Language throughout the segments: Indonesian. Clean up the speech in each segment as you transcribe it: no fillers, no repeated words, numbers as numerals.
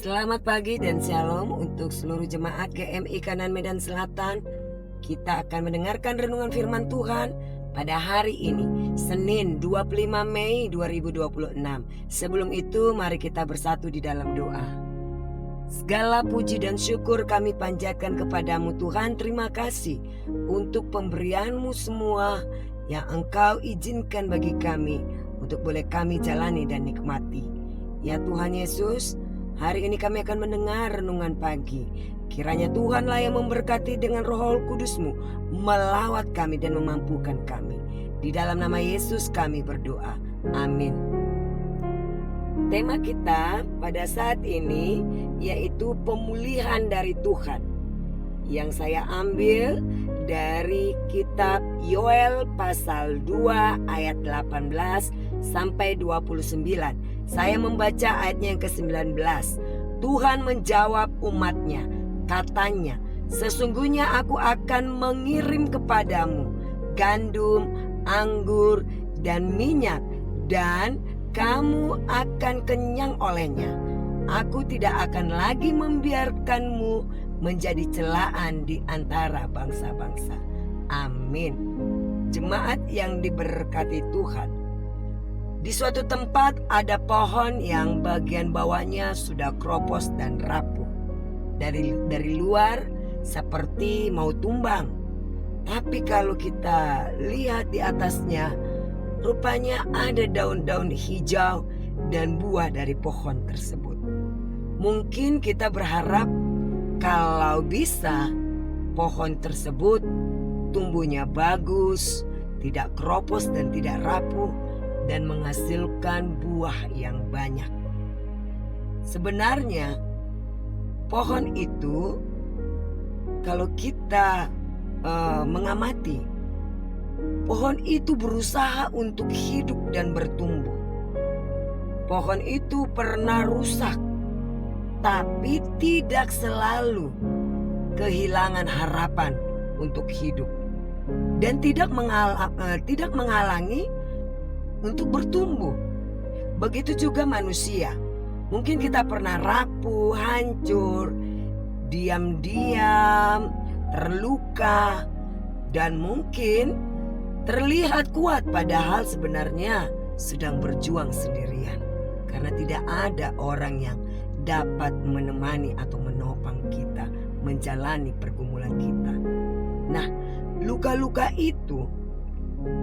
Selamat pagi dan shalom untuk seluruh jemaat GMI Kanan Medan Selatan. Kita akan mendengarkan renungan firman Tuhan pada hari ini, Senin 25 Mei 2026. Sebelum itu, mari kita bersatu di dalam doa. Segala puji dan syukur kami panjatkan kepadamu Tuhan. Terima kasih untuk pemberianmu semua yang Engkau izinkan bagi kami untuk boleh kami jalani dan nikmati. Ya Tuhan Yesus, hari ini kami akan mendengar renungan pagi. Kiranya Tuhanlah yang memberkati dengan Roh Kudus-Mu, melawat kami dan memampukan kami. Di dalam nama Yesus kami berdoa. Amin. Tema kita pada saat ini yaitu pemulihan dari Tuhan, yang saya ambil dari kitab Yoel pasal 2 ayat 18 sampai 29. Saya membaca ayatnya yang ke-19. Tuhan menjawab umatnya, katanya, sesungguhnya aku akan mengirim kepadamu gandum, anggur, dan minyak, dan kamu akan kenyang olehnya. Aku tidak akan lagi membiarkanmu menjadi celaan di antara bangsa-bangsa. Amin. Jemaat yang diberkati Tuhan, di suatu tempat ada pohon yang bagian bawahnya sudah kropos dan rapuh. Dari luar seperti mau tumbang. Tapi kalau kita lihat di atasnya, rupanya ada daun-daun hijau dan buah dari pohon tersebut. Mungkin kita berharap kalau bisa pohon tersebut tumbuhnya bagus, tidak kropos dan tidak rapuh, dan menghasilkan buah yang banyak. Sebenarnya pohon itu, kalau kita mengamati, pohon itu berusaha untuk hidup dan bertumbuh. Pohon itu pernah rusak, tapi tidak selalu kehilangan harapan untuk hidup, dan tidak menghalangi untuk bertumbuh. Begitu juga manusia. Mungkin kita pernah rapuh, hancur, diam-diam, terluka, dan mungkin terlihat kuat padahal sebenarnya sedang berjuang sendirian. Karena tidak ada orang yang dapat menemani atau menopang kita menjalani pergumulan kita. Nah, luka-luka itu,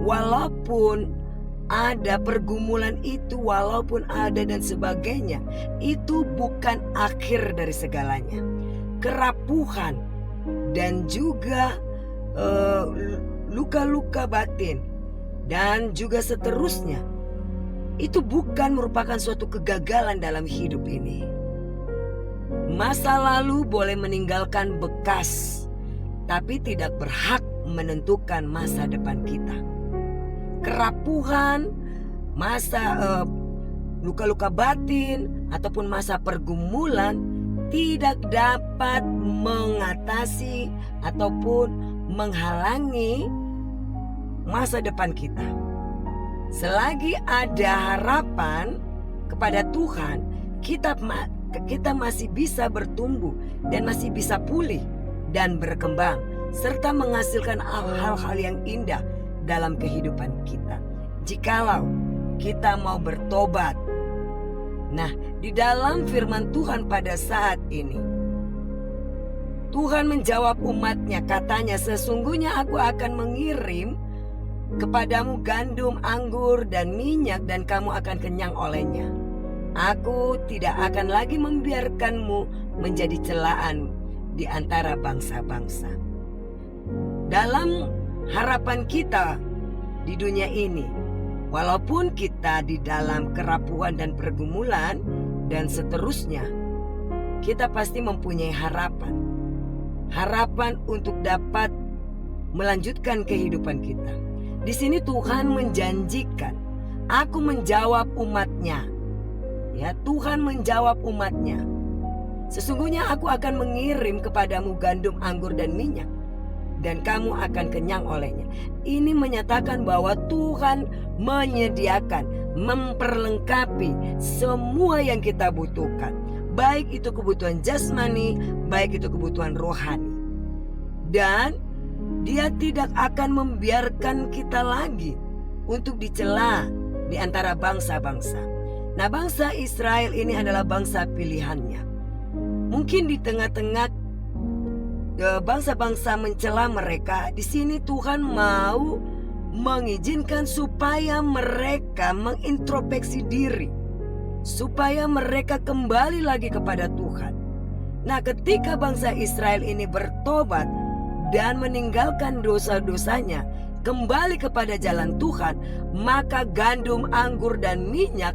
walaupun ada pergumulan itu, walaupun ada dan sebagainya, itu bukan akhir dari segalanya. Kerapuhan dan juga luka-luka batin dan juga seterusnya, itu bukan merupakan suatu kegagalan dalam hidup ini. Masa lalu boleh meninggalkan bekas, tapi tidak berhak menentukan masa depan kita. Kerapuhan, masa luka-luka batin ataupun masa pergumulan tidak dapat mengatasi ataupun menghalangi masa depan kita. Selagi ada harapan kepada Tuhan, kita masih bisa bertumbuh dan masih bisa pulih dan berkembang serta menghasilkan hal-hal yang indah dalam kehidupan kita, jikalau kita mau bertobat. Nah, di dalam firman Tuhan pada saat ini, Tuhan menjawab umatnya, katanya, sesungguhnya aku akan mengirim kepadamu gandum, anggur, dan minyak, dan kamu akan kenyang olehnya. Aku tidak akan lagi membiarkanmu menjadi celaan di antara bangsa-bangsa. Dalam harapan kita di dunia ini, walaupun kita di dalam kerapuhan dan pergumulan dan seterusnya, kita pasti mempunyai harapan untuk dapat melanjutkan kehidupan kita. Di sini Tuhan menjanjikan, aku menjawab umatnya. Ya, Tuhan menjawab umatnya, sesungguhnya aku akan mengirim kepadamu gandum, anggur, dan minyak, dan kamu akan kenyang olehnya. Ini menyatakan bahwa Tuhan menyediakan, memperlengkapi semua yang kita butuhkan. baik itu kebutuhan jasmani, baik itu kebutuhan rohani. Dan Dia tidak akan membiarkan kita lagi untuk dicela di antara bangsa-bangsa. Nah, bangsa Israel ini adalah bangsa pilihannya. Mungkin di tengah-tengah bangsa-bangsa mencela mereka, di sini Tuhan mau mengizinkan supaya mereka mengintrospeksi diri, supaya mereka kembali lagi kepada Tuhan. Nah, ketika bangsa Israel ini bertobat dan meninggalkan dosa-dosanya, kembali kepada jalan Tuhan, maka gandum, anggur, dan minyak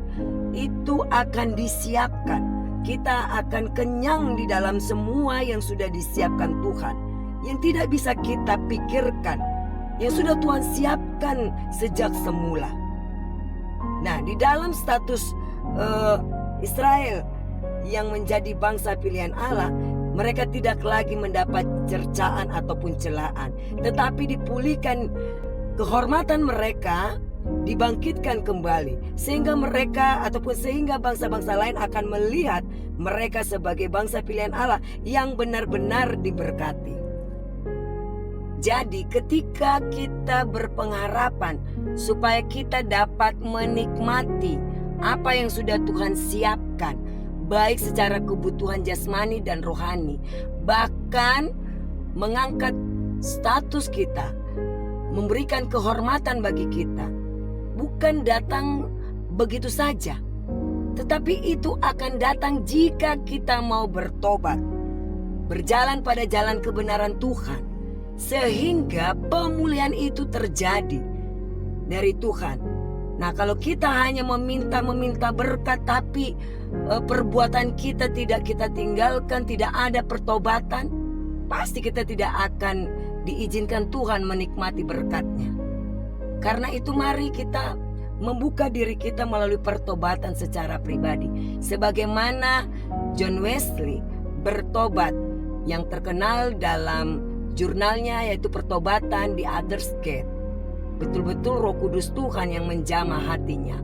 itu akan disiapkan. Kita akan kenyang di dalam semua yang sudah disiapkan Tuhan, yang tidak bisa kita pikirkan, yang sudah Tuhan siapkan sejak semula. Nah, di dalam status Israel yang menjadi bangsa pilihan Allah, mereka tidak lagi mendapat cercaan ataupun celaan, tetapi dipulihkan kehormatan mereka, dibangkitkan kembali, sehingga mereka ataupun sehingga bangsa-bangsa lain akan melihat mereka sebagai bangsa pilihan Allah yang benar-benar diberkati. Jadi ketika kita berpengharapan supaya kita dapat menikmati apa yang sudah Tuhan siapkan, baik secara kebutuhan jasmani dan rohani, bahkan mengangkat status kita, memberikan kehormatan bagi kita, bukan datang begitu saja, tetapi itu akan datang jika kita mau bertobat, berjalan pada jalan kebenaran Tuhan, sehingga pemulihan itu terjadi dari Tuhan. Nah, kalau kita hanya meminta berkat, tapi perbuatan kita tidak kita tinggalkan, tidak ada pertobatan, pasti kita tidak akan diizinkan Tuhan menikmati berkat-Nya. Karena itu mari kita membuka diri kita melalui pertobatan secara pribadi, sebagaimana John Wesley bertobat yang terkenal dalam jurnalnya, yaitu Pertobatan di Others Gate. Betul-betul Roh Kudus Tuhan yang menjamah hatinya,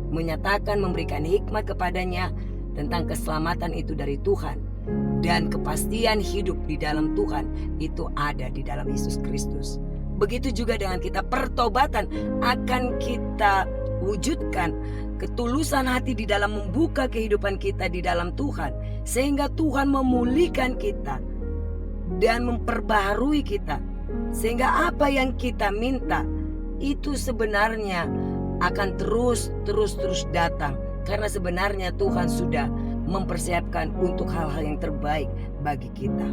menyatakan, memberikan hikmat kepadanya tentang keselamatan itu dari Tuhan, dan kepastian hidup di dalam Tuhan itu ada di dalam Yesus Kristus. Begitu juga dengan kita, pertobatan akan kita wujudkan ketulusan hati di dalam membuka kehidupan kita di dalam Tuhan, sehingga Tuhan memulihkan kita dan memperbaharui kita, sehingga apa yang kita minta itu sebenarnya akan terus datang, karena sebenarnya Tuhan sudah mempersiapkan untuk hal-hal yang terbaik bagi kita.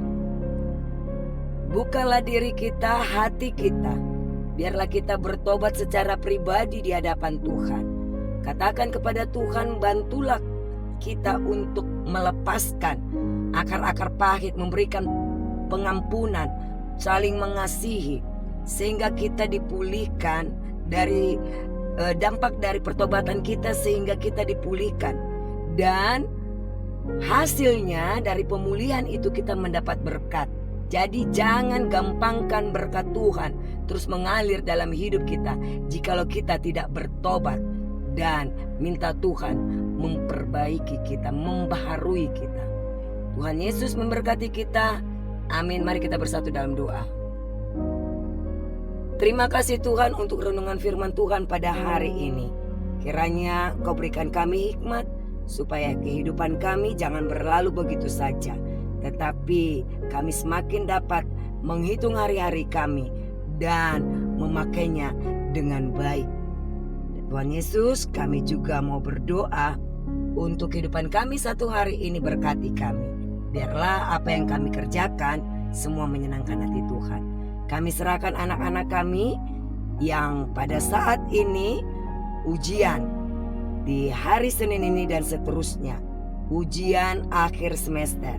Bukalah diri kita, hati kita, biarlah kita bertobat secara pribadi di hadapan Tuhan. Katakan kepada Tuhan, bantulah kita untuk melepaskan akar-akar pahit, memberikan pengampunan, saling mengasihi, sehingga kita dipulihkan dari dampak dari pertobatan kita, sehingga kita dipulihkan, dan hasilnya dari pemulihan itu kita mendapat berkat. Jadi jangan gampangkan berkat Tuhan terus mengalir dalam hidup kita jikalau kita tidak bertobat dan minta Tuhan memperbaiki kita, membaharui kita. Tuhan Yesus memberkati kita. Amin. Mari kita bersatu dalam doa. Terima kasih Tuhan untuk renungan firman Tuhan pada hari ini. Kiranya Kau berikan kami hikmat, supaya kehidupan kami jangan berlalu begitu saja, tetapi kami semakin dapat menghitung hari-hari kami dan memakainya dengan baik. Tuhan Yesus, kami juga mau berdoa untuk kehidupan kami satu hari ini, berkati kami. Biarlah apa yang kami kerjakan semua menyenangkan hati Tuhan. Kami serahkan anak-anak kami yang pada saat ini ujian di hari Senin ini dan seterusnya, ujian akhir semester.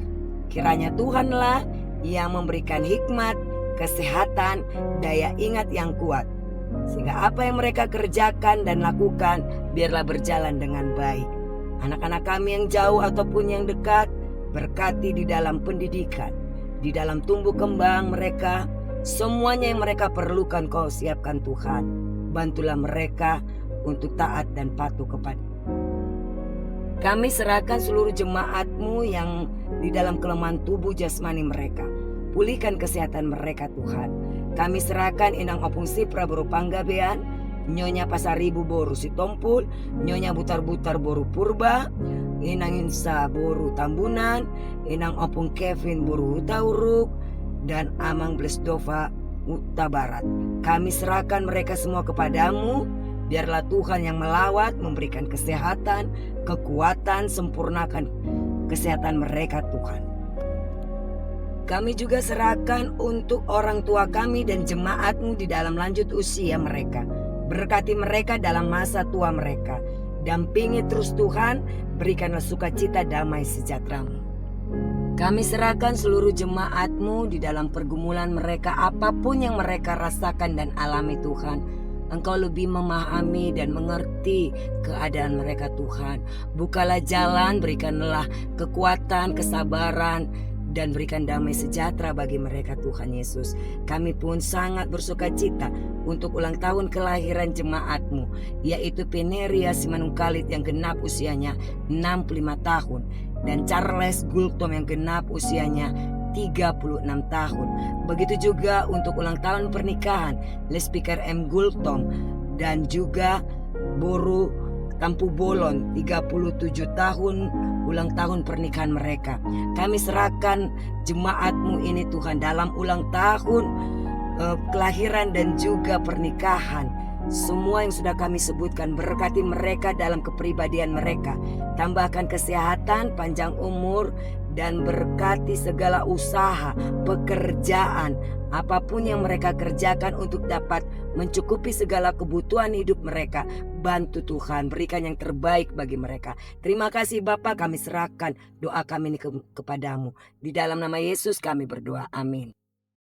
Kiranya Tuhanlah yang memberikan hikmat, kesehatan, daya ingat yang kuat, sehingga apa yang mereka kerjakan dan lakukan biarlah berjalan dengan baik. Anak-anak kami yang jauh ataupun yang dekat, berkati di dalam pendidikan, di dalam tumbuh kembang mereka. Semuanya yang mereka perlukan Kau siapkan Tuhan. Bantulah mereka untuk taat dan patuh kepada. Kami serahkan seluruh jemaat-Mu yang di dalam kelemahan tubuh jasmani mereka. Pulihkan kesehatan mereka Tuhan. Kami serahkan Inang Opung Sipra boru Panggabean, Nyonya Pasaribu boru Sitompul, Nyonya Butar-Butar boru Purba, Inang Insa boru Tambunan, Inang Opung Kevin boru Utauruk, dan Amang Blesdova Uta Barat. Kami serahkan mereka semua kepadamu. Biarlah Tuhan yang melawat, memberikan kesehatan, kekuatan, sempurnakan kesehatan mereka Tuhan. Kami juga serahkan untuk orang tua kami dan jemaat-Mu di dalam lanjut usia mereka. Berkati mereka dalam masa tua mereka. Dampingi terus Tuhan, berikanlah sukacita damai sejahtera-Mu. Kami serahkan seluruh jemaat-Mu di dalam pergumulan mereka, apapun yang mereka rasakan dan alami Tuhan. Engkau lebih memahami dan mengerti keadaan mereka Tuhan. Bukalah jalan, berikanlah kekuatan, kesabaran, dan berikan damai sejahtera bagi mereka Tuhan Yesus. Kami pun sangat bersuka cita untuk ulang tahun kelahiran jemaat-Mu, yaitu Peneria Simanungkalit yang genap usianya 65 tahun dan Charles Gultom yang genap usianya 36 tahun. Begitu juga untuk ulang tahun pernikahan Lespiker M. Gultom dan juga Boru Tampu Bolon 37 tahun ulang tahun pernikahan mereka. Kami serahkan jemaat-Mu ini Tuhan dalam ulang tahun kelahiran dan juga pernikahan. Semua yang sudah kami sebutkan, berkati mereka dalam kepribadian mereka. Tambahkan kesehatan, panjang umur, dan berkati segala usaha, pekerjaan, apapun yang mereka kerjakan untuk dapat mencukupi segala kebutuhan hidup mereka. Bantu Tuhan, berikan yang terbaik bagi mereka. Terima kasih Bapa, kami serahkan doa kami ini kepada-Mu. Di dalam nama Yesus kami berdoa, amin.